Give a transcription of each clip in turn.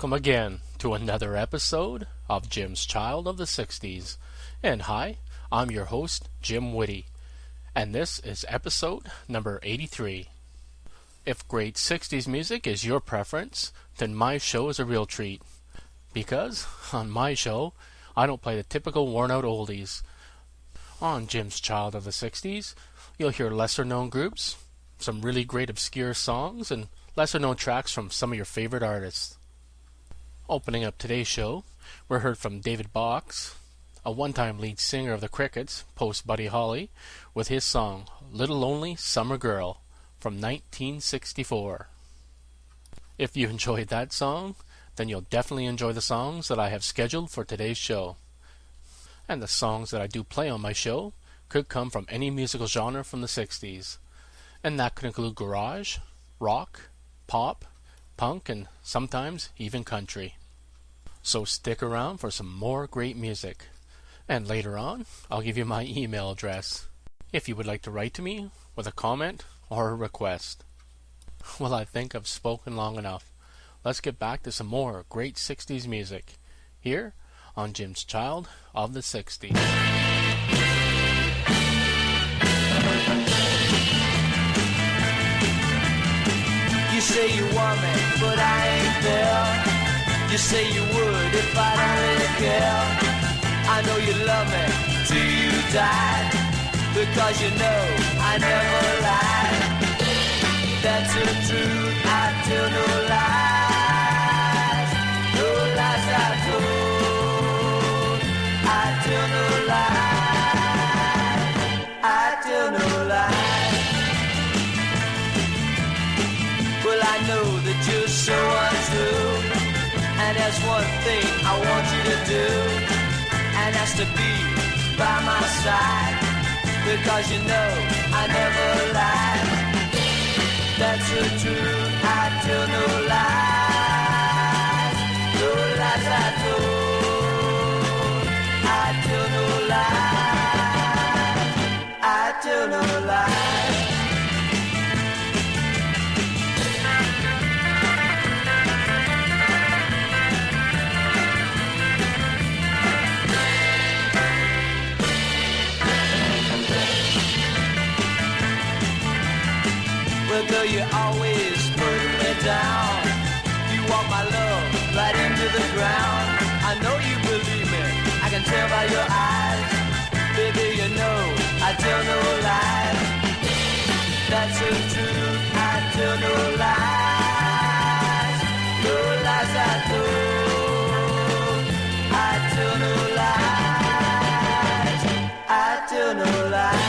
Welcome again to another episode of Jim's Child of the 60s. And hi, I'm your host, Jim Witty, and this is episode number 83. If great 60s music is your preference, then my show is a real treat. Because, on my show, I don't play the typical worn-out oldies. On Jim's Child of the 60s, you'll hear lesser-known groups, some really great obscure songs, and lesser-known tracks from some of your favorite artists. Opening up today's show, we're heard from David Box, a one-time lead singer of the Crickets, post Buddy Holly, with his song Little Lonely Summer Girl from 1964. If you enjoyed that song, then you'll definitely enjoy the songs that I have scheduled for today's show. And the songs that I do play on my show could come from any musical genre from the 60s, and that could include garage, rock, pop, punk, and sometimes even country. So stick around for some more great music. And later on, I'll give you my email address if you would like to write to me with a comment or a request. Well, I think I've spoken long enough. Let's get back to some more great 60s music here on Jim's Child of the 60s. You say you want me, but I ain't there. You say you would if I don't really care. I know you love me till you die, because you know I never lie. That's the truth, I tell no lies. No lies I told, I tell no lies, I tell no lies. Well, I know that you're so untrue, and there's one thing I want you to do, and that's to be by my side, because you know I never lie. That's the truth, I tell no lies. No lies I told, I tell no lies, I tell no lies. Well, girl, you always put me down. You want my love right into the ground. I know you believe me, I can tell by your eyes. Baby, you know I tell no lies. That's the truth, I tell no lies. No lies I told, I tell no lies, I tell no lies.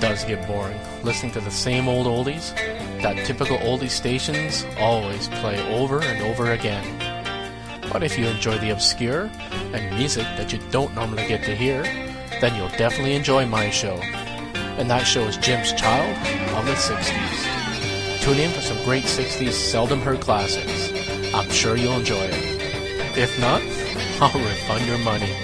does get boring, listening to the same old oldies that typical oldie stations always play over and over again. But if you enjoy the obscure and music that you don't normally get to hear, then you'll definitely enjoy my show. And that show is Jim's Child of the 60s. Tune in for some great 60s seldom heard classics. I'm sure you'll enjoy it. If not, I'll refund your money.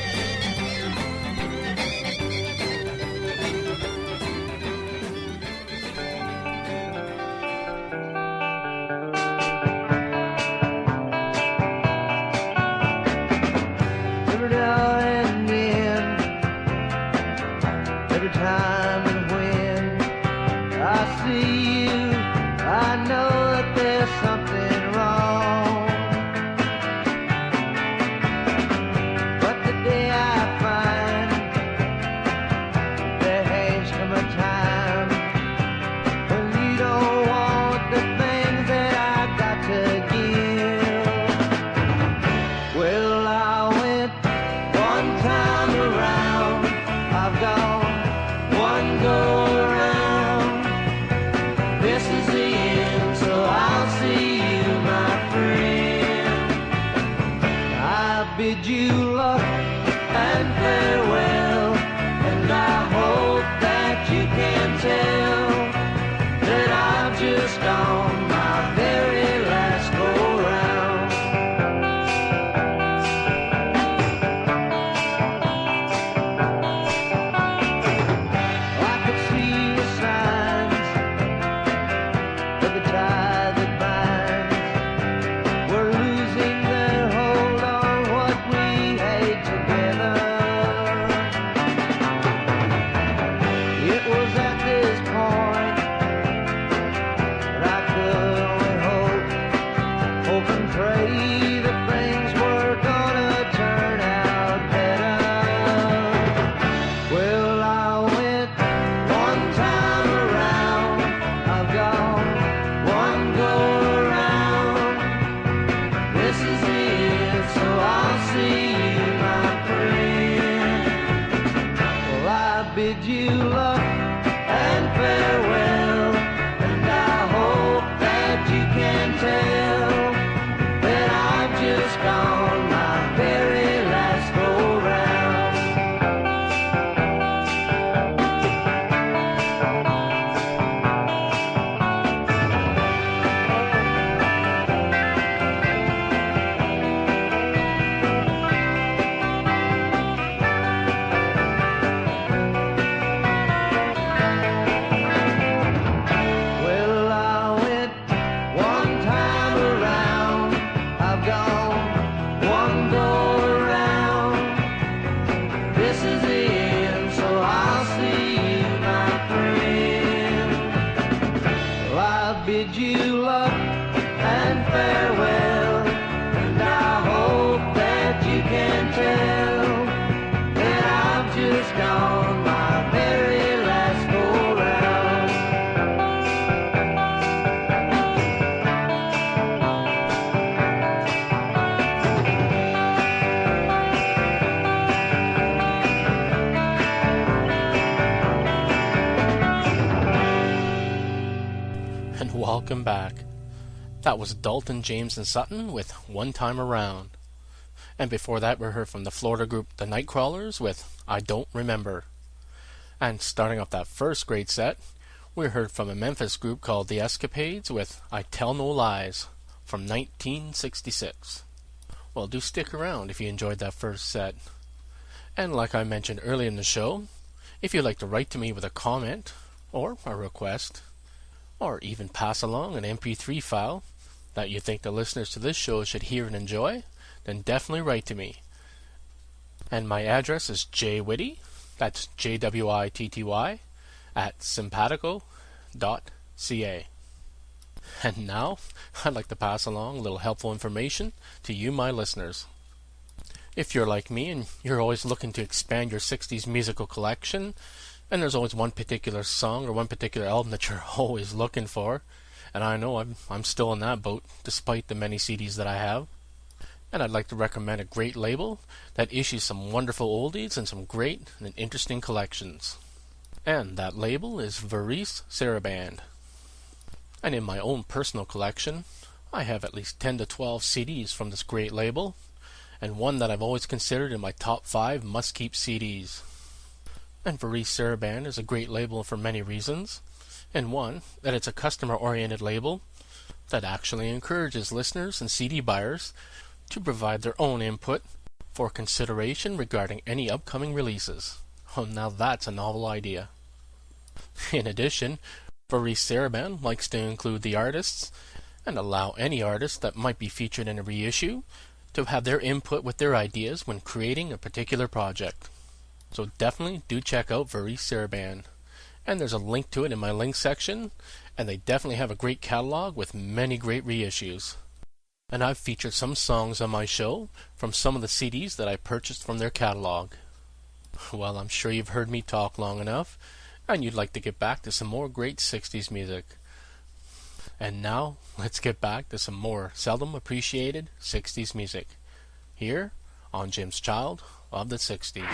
Bid you luck and farewell, and I hope that you can tell that I'm just on my very last go round. I could see the signs of the tide that binds. We're losing their hold on what we hate together. It was at this point that I could only hope and pray that things were gonna turn out better. Well, I went one time around, I've gone one go around. This is it, so I'll see you, my friend. Well, I bid you luck and farewell, and I hope that you can tell that I've just gone my very last go round. Well, I went one time around, I've gone one go around. This is it, so I'll see you, my friend. Well, I bid you luck and farewell, and I hope that you can tell that I've just gone my very last go round. And welcome back. That was Dalton, James, and Sutton with One Time Around. And before that, we heard from the Florida group the Nightcrawlers with I Don't Remember. And starting off that first great set, we heard from a Memphis group called the Escapades with I Tell No Lies from 1966. Well, do stick around if you enjoyed that first set. And like I mentioned earlier in the show, if you'd like to write to me with a comment or a request, or even pass along an MP3 file that you think the listeners to this show should hear and enjoy, then definitely write to me. And my address is jwitty, that's JWITTY, at simpatico.ca. And now, I'd like to pass along a little helpful information to you, my listeners. If you're like me and you're always looking to expand your 60s musical collection, and there's always one particular song or one particular album that you're always looking for, and I know I'm still in that boat despite the many CDs that I have, and I'd like to recommend a great label that issues some wonderful oldies and some great and interesting collections. And that label is Varese Saraband. And in my own personal collection, I have at least 10 to 12 CDs from this great label, and one that I've always considered in my top 5 must-keep CDs. And Varese Saraband is a great label for many reasons, and one, that it's a customer-oriented label that actually encourages listeners and CD buyers to provide their own input for consideration regarding any upcoming releases. Oh, now that's a novel idea. In addition, Varese Saraband likes to include the artists and allow any artist that might be featured in a reissue to have their input with their ideas when creating a particular project. So definitely do check out Varese Saraband. And there's a link to it in my link section, and they definitely have a great catalog with many great reissues. And I've featured some songs on my show from some of the CDs that I purchased from their catalog. Well, I'm sure you've heard me talk long enough, and you'd like to get back to some more great 60s music. And now, let's get back to some more seldom appreciated 60s music, here on Jim's Child of the 60s.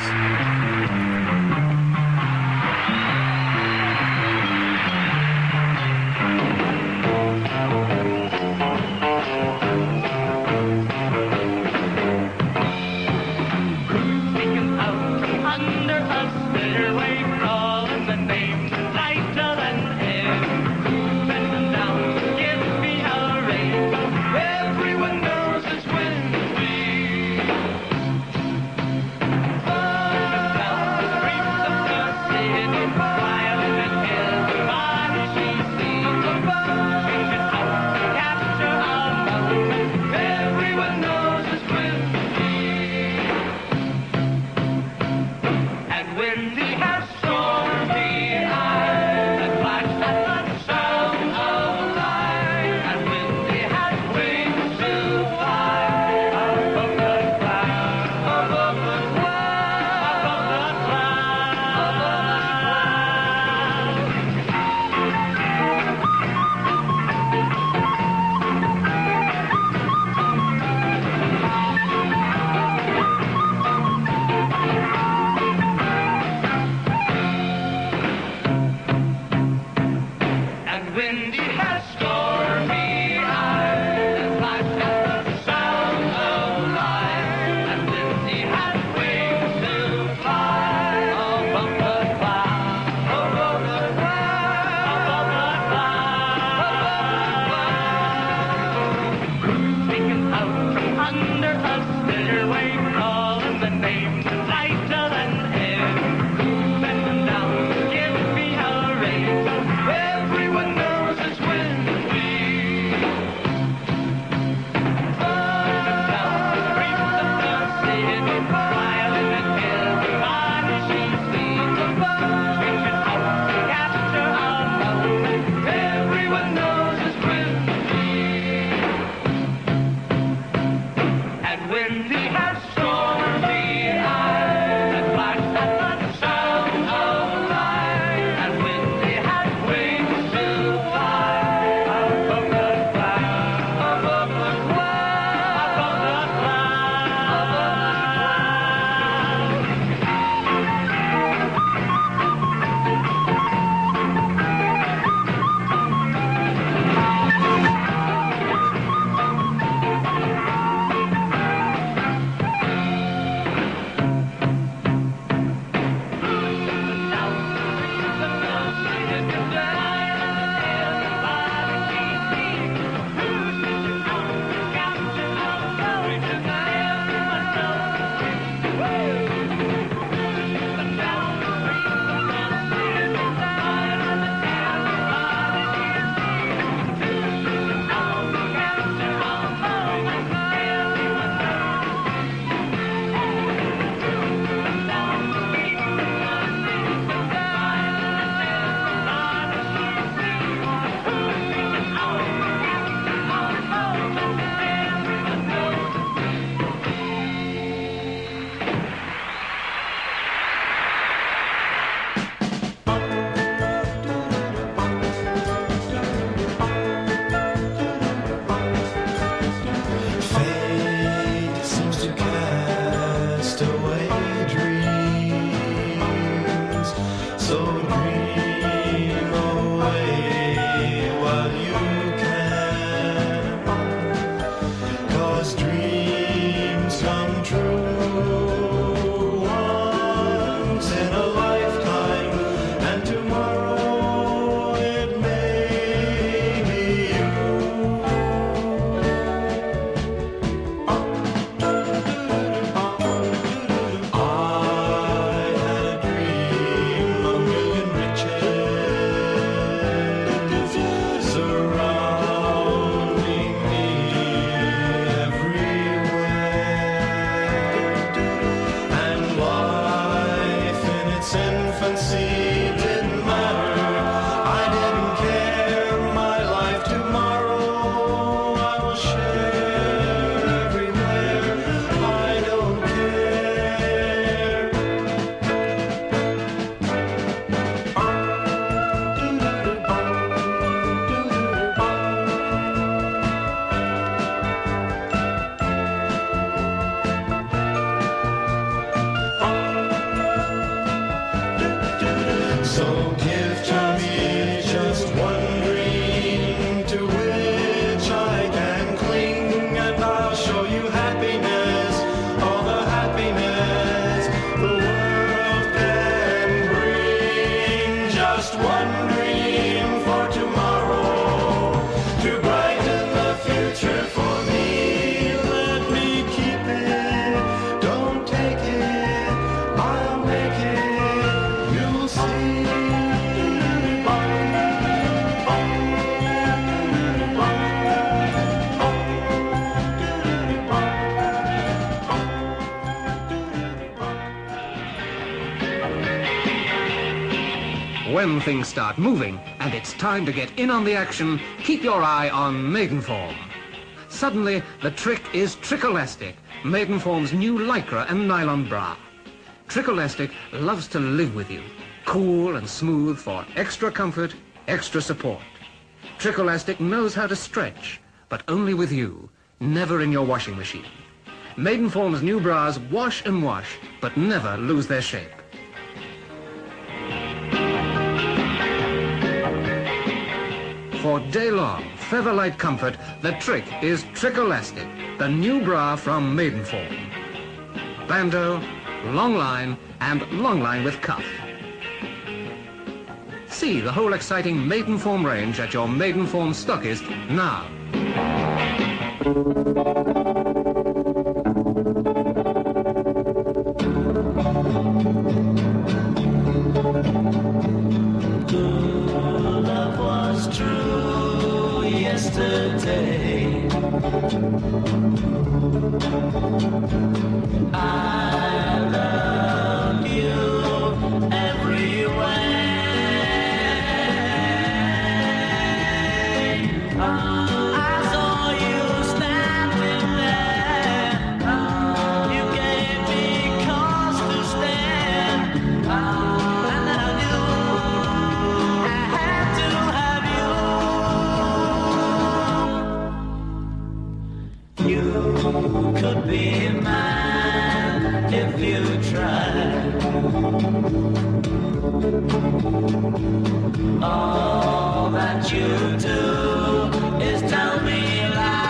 infancy didn't matter. I didn't care my life tomorrow. I will share everywhere. I don't care. So give to me just one dream to which I can cling, and I'll show you happiness, all the happiness the world can bring. Just one dream for tomorrow to brighten the future for me. Let me keep it, don't take it, I'll make it, you'll see. When things start moving and it's time to get in on the action, keep your eye on Maidenform. Suddenly, the trick is Trickolastic, Maidenform's new lycra and nylon bra. Trickolastic loves to live with you, cool and smooth for extra comfort, extra support. Trickolastic knows how to stretch, but only with you, never in your washing machine. Maidenform's new bras wash and wash, but never lose their shape. For day-long, feather-light comfort, the trick is Trickolastic, the new bra from Maidenform. Bandeau, long line, and long line with cuff. See the whole exciting Maidenform range at your Maidenform stockist now. Love was true yesterday. I love you every way. I saw you standing there. You gave me cause to stand. And then I knew I had to have you. You could be mine if you tried. All that you do is tell me lies.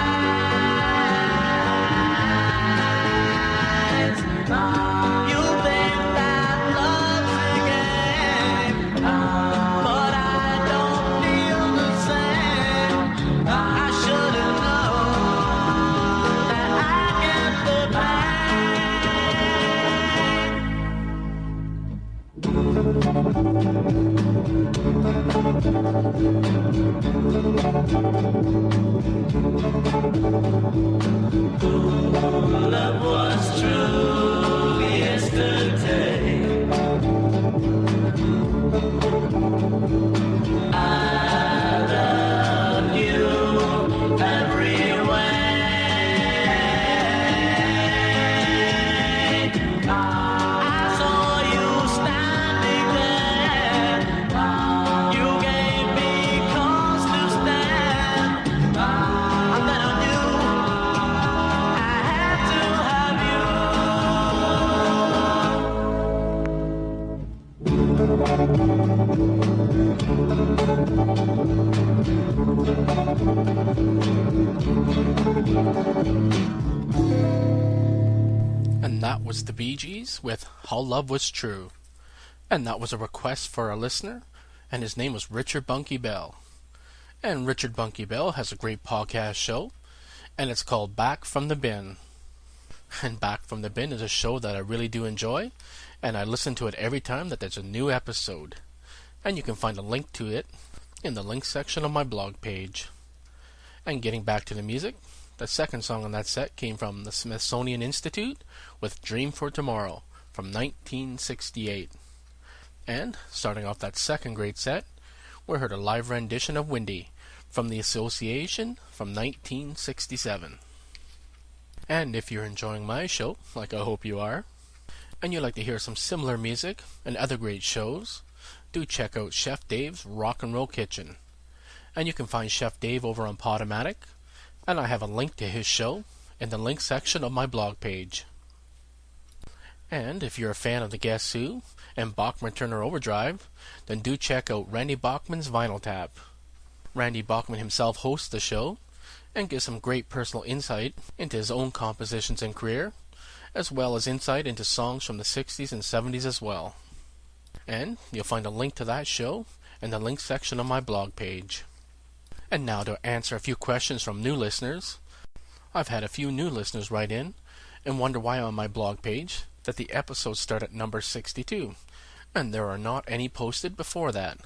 You think that love's a game, but I don't feel the same. I should've known that I get the love was true yesterday. I love you every way. I saw you standing there. You gave me cause to stand. And then I knew I had to have And that was the Bee Gees with How Love Was True. And that was a request for a listener, and his name was Richard Bunky Bell. And Richard Bunky Bell has a great podcast show, and it's called Back from the Bin. And Back from the Bin is a show that I really do enjoy, and I listen to it every time that there's a new episode. And you can find a link to it in the link section of my blog page. And getting back to the music, the second song on that set came from the Smithsonian Institute with Dream for Tomorrow from 1968. And, starting off that second great set, we heard a live rendition of Witty from the Association from 1967. And if you're enjoying my show, like I hope you are, and you'd like to hear some similar music and other great shows, do check out Chef Dave's Rock and Roll Kitchen. And you can find Chef Dave over on Podomatic, and I have a link to his show in the link section of my blog page. And if you're a fan of the Guess Who and Bachman Turner Overdrive, then do check out Randy Bachman's Vinyl Tap. Randy Bachman himself hosts the show and gives some great personal insight into his own compositions and career, as well as insight into songs from the 60s and 70s as well. And you'll find a link to that show in the link section of my blog page. And now to answer a few questions from new listeners. I've had a few new listeners write in and wonder why on my blog page that the episodes start at number 62, and there are not any posted before that.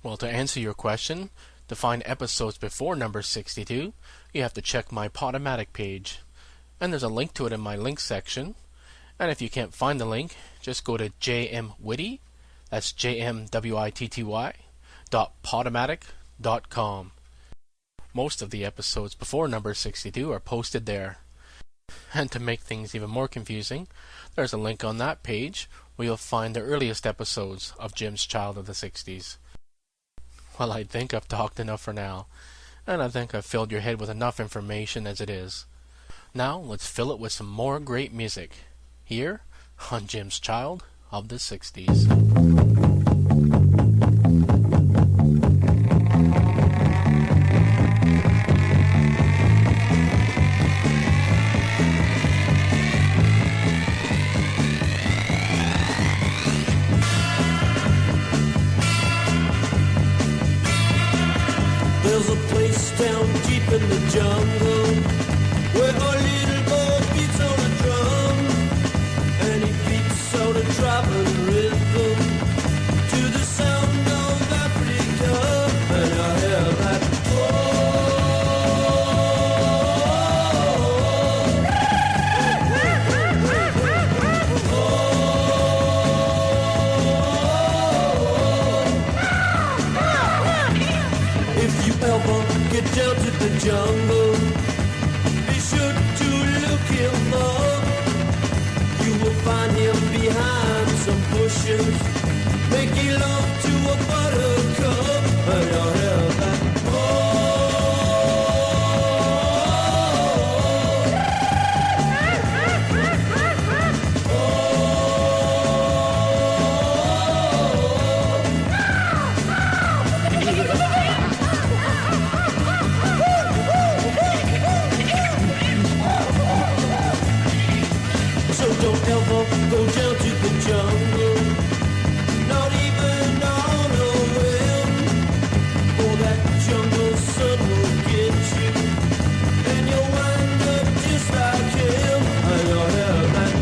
Well, to answer your question, to find episodes before number 62, you have to check my Podomatic page. And there's a link to it in my links section. And if you can't find the link, just go to jmwitty, that's jmwitty, .podomatic.com. Most of the episodes before number 62 are posted there. And to make things even more confusing, there's a link on that page where you'll find the earliest episodes of Jim's Child of the 60s. Well, I think I've talked enough for now, and I think I've filled your head with enough information as it is. Now, let's fill it with some more great music, here on Jim's Child of the 60s. There's a place down deep in the jungle where a little boy beats on a drum, and he beats out a driving rhythm to the sound of Africa. And I hear that if you ever get down to the jungle, be sure to look him up. You will find him behind some bushes, making love to a buttercup. And you'll hear that don't ever go down to the jungle, not even on a whim, or that jungle sun will get you, and you'll wind up just like him. And you'll hear that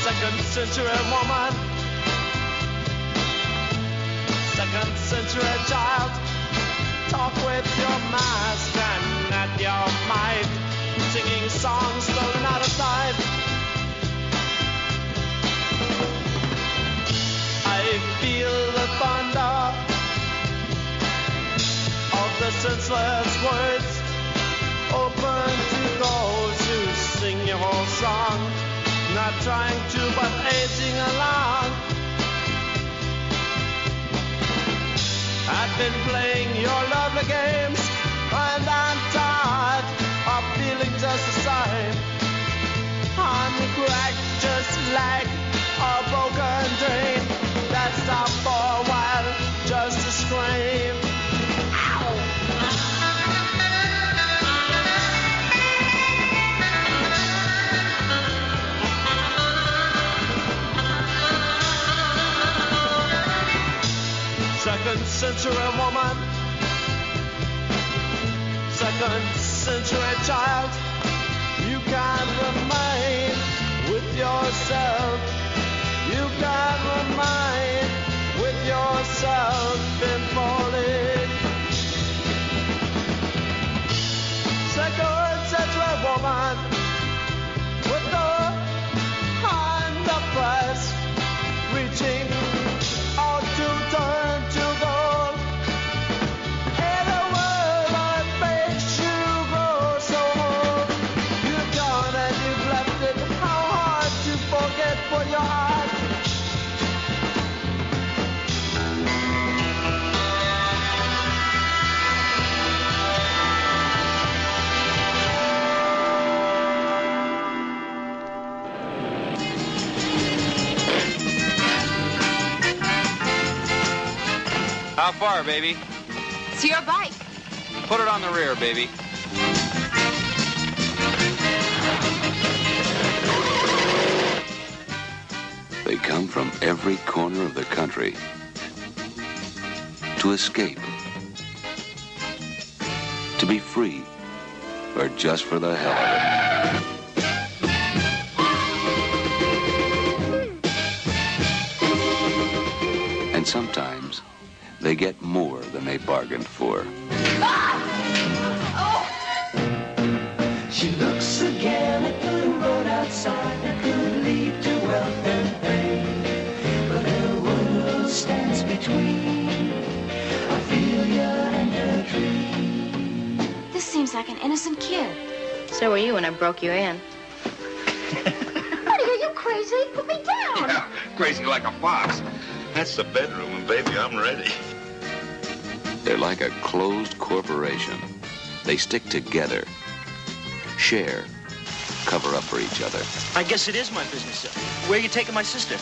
second-century woman, second-century child. Talk with your mask and at your might, singing songs stolen out of sight. I feel the thunder of the senseless words, open to those who sing your whole song, not trying to but edging along. I've been playing your lovely games, and I'm tired of feeling just the same. I'm cracked just like a broken dream that stopped for a while just to scream. Ow! concentrate, child. You can remain with yourself. You can remain with yourself in falling. Second century woman with the hand of press, reaching out to turn to gold. In a world that makes you grow so old, you've gone and you've left it. How hard to forget what your heart. How far, baby? It's your bike. Put it on the rear, baby. They come from every corner of the country to escape, to be free, or just for the hell of it. And sometimes they get more than they bargained for. She looks again at the road outside that could lead to wealth and fame, but her world stands between Ophelia and her dream. This seems like an innocent kid. So were you when I broke you in. Freddie, are you crazy? Put me down. Yeah, crazy like a fox. That's the bedroom, and baby, I'm ready. They're like a closed corporation. They stick together, share, cover up for each other. I guess it is my business. Where are you taking my sister?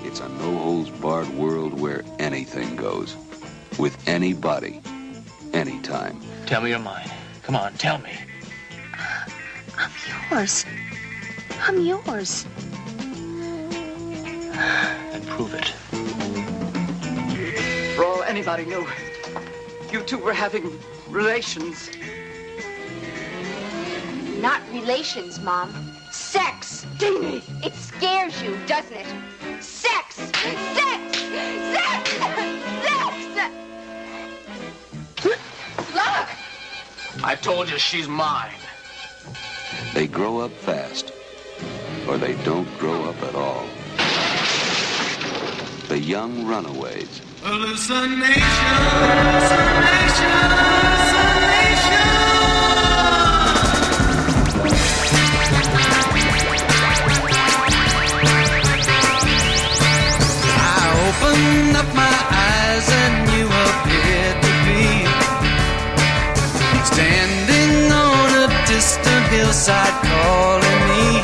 It's a no-holds-barred world where anything goes. With anybody, anytime. Tell me your mind. Come on, tell me. I'm yours. I'm yours. And prove it. For all anybody knew, you two were having relations. Not relations, Mom. Sex. Deanie! It scares you, doesn't it? Sex! Sex! Sex! Sex! Look! I told you she's mine. They grow up fast, or they don't grow up at all. The young runaways. Hallucination, hallucination, hallucination. I opened up my eyes and you appeared to be standing on a distant hillside calling me.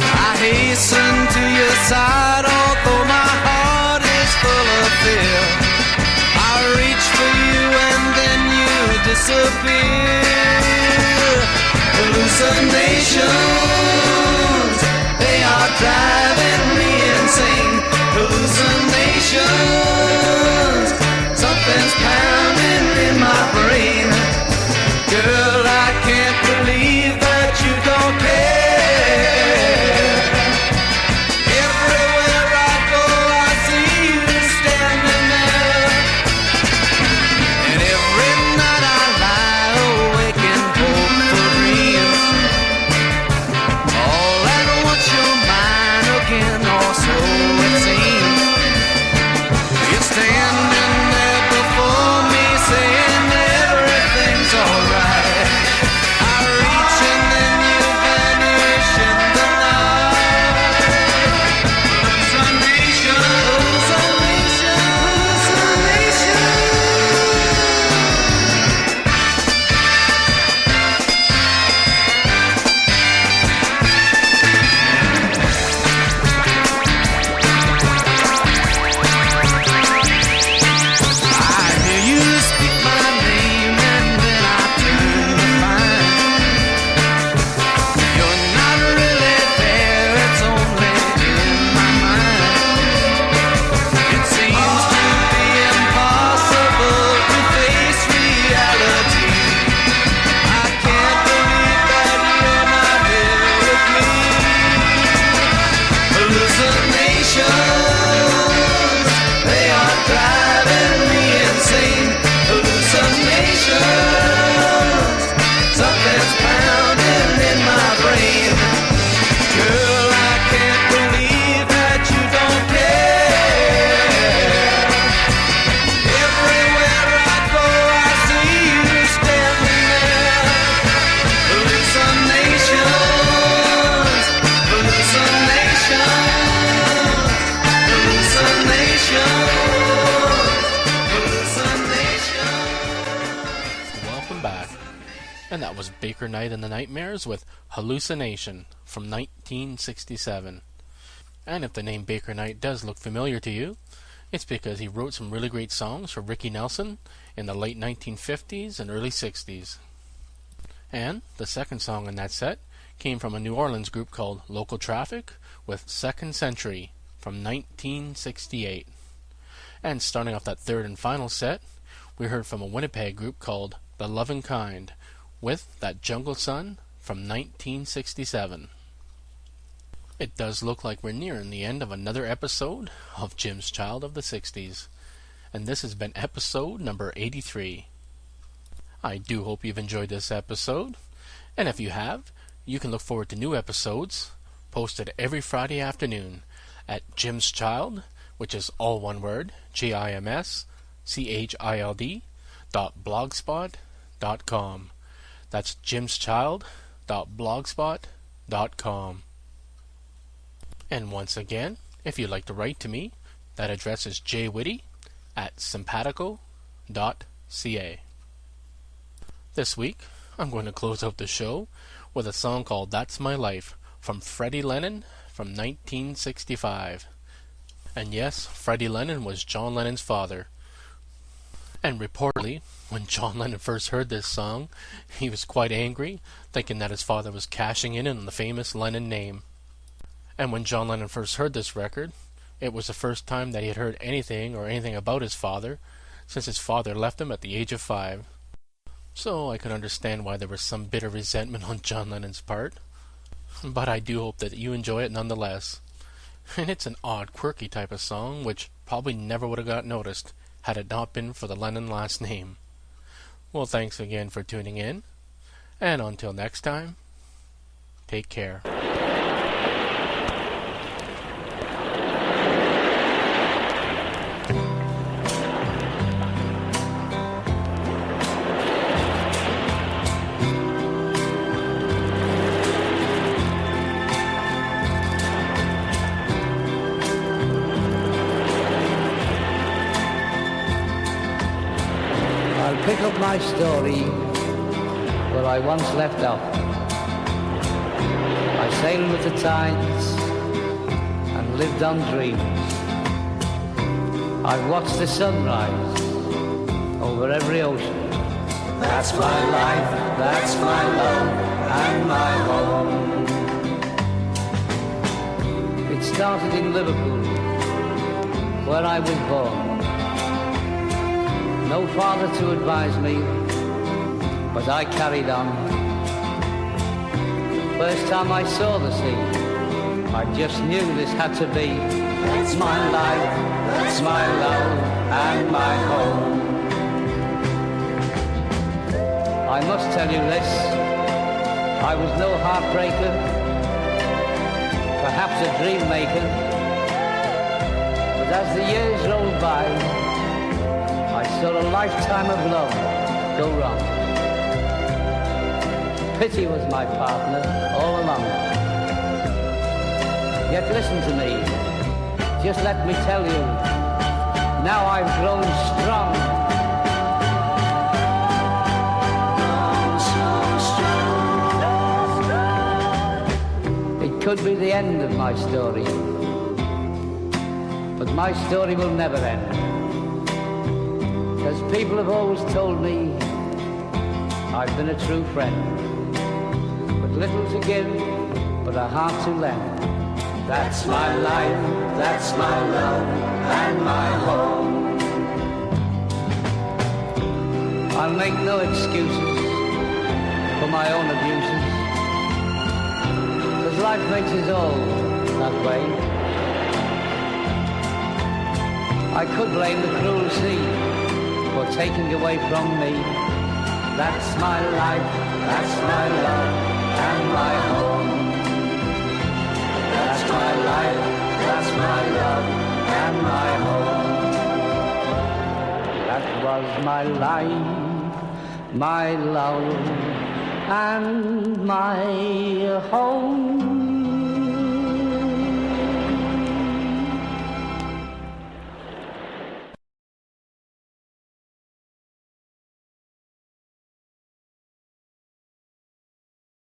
I hastened to your side, although my heart is full of fear. I reach for you and then you disappear. Hallucinations, they are driving me insane. Hallucinations, something's pounding in my brain. Girl, I can't believe that you don't care. Everywhere I go, I see you standing there. And every night I lie awake and hope for dreams. All at once you're mine again, or so it seems. You're standing there before me saying everything's alright. And that was Baker Knight and the Nightmares with Hallucination from 1967. And if the name Baker Knight does look familiar to you, it's because he wrote some really great songs for Ricky Nelson in the late 1950s and early 60s. And the second song in that set came from a New Orleans group called Local Traffic with Second Century from 1968. And starting off that third and final set, we heard from a Winnipeg group called The Lovin' Kynd with That Jungle Sun from 1967. It does look like we're nearing the end of another episode of Jim's Child of the 60s, and this has been episode number 83. I do hope you've enjoyed this episode, and if you have, you can look forward to new episodes posted every Friday afternoon at Jim's Child, which is all one word, JIMSCHILD.blogspot.com. That's jimschild.blogspot.com. And once again, if you'd like to write to me, that address is jwitty@simpatico.ca. This week, I'm going to close out the show with a song called That's My Life from Freddie Lennon from 1965. And yes, Freddie Lennon was John Lennon's father. And reportedly, when John Lennon first heard this song, he was quite angry, thinking that his father was cashing in on the famous Lennon name. And when John Lennon first heard this record, it was the first time that he had heard anything about his father since his father left him at the age of 5. So I can understand why there was some bitter resentment on John Lennon's part. But I do hope that you enjoy it nonetheless. And it's an odd, quirky type of song which probably never would have got noticed had it not been for the Lennon last name. Well, thanks again for tuning in, and until next time, take care. Pick up my story where I once left off. I sailed with the tides and lived on dreams. I've watched the sunrise over every ocean. That's my life, that's my love and my home. It started in Liverpool, where I was born. No father to advise me, but I carried on. First time I saw the sea, I just knew this had to be. That's my life, that's my love, and my home. I must tell you this, I was no heartbreaker, perhaps a dream maker, but as the years rolled by, I saw a lifetime of love go wrong. Pity was my partner all along. Yet listen to me, just let me tell you, now I've grown strong. It could be the end of my story, but my story will never end. Because people have always told me I've been a true friend, with little to give, but a heart to lend. That's my life, that's my love, and my home. I'll make no excuses for my own abuses, because life makes us all that way. I could blame the cruel sea for taking away from me. That's my life, that's my love, and my home. That's my life, that's my love, and my home. That was my life, my love, and my home.